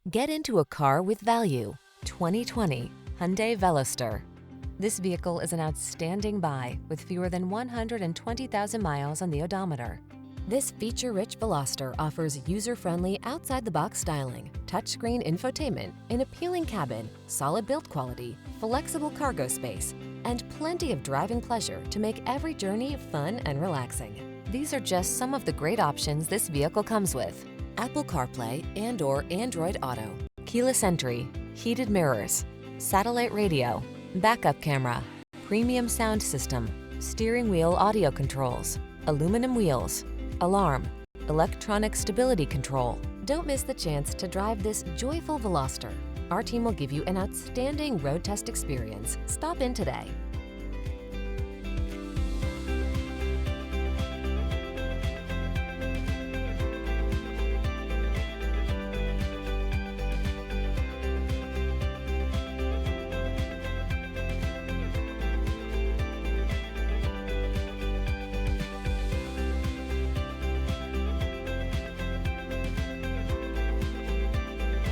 Get into a car with value. 2020 Hyundai Veloster. This vehicle is an outstanding buy with fewer than 120,000 miles on the odometer. This feature-rich Veloster offers user-friendly outside-the-box styling, touchscreen infotainment, an appealing cabin, solid build quality, flexible cargo space, and plenty of driving pleasure to make every journey fun and relaxing. These are just some of the great options this vehicle comes with: Apple CarPlay and/or Android Auto, keyless entry, heated mirrors, satellite radio, backup camera, premium sound system, steering wheel audio controls, aluminum wheels, alarm, electronic stability control. Don't miss the chance to drive this joyful Veloster. Our team will give you an outstanding road test experience. Stop in today.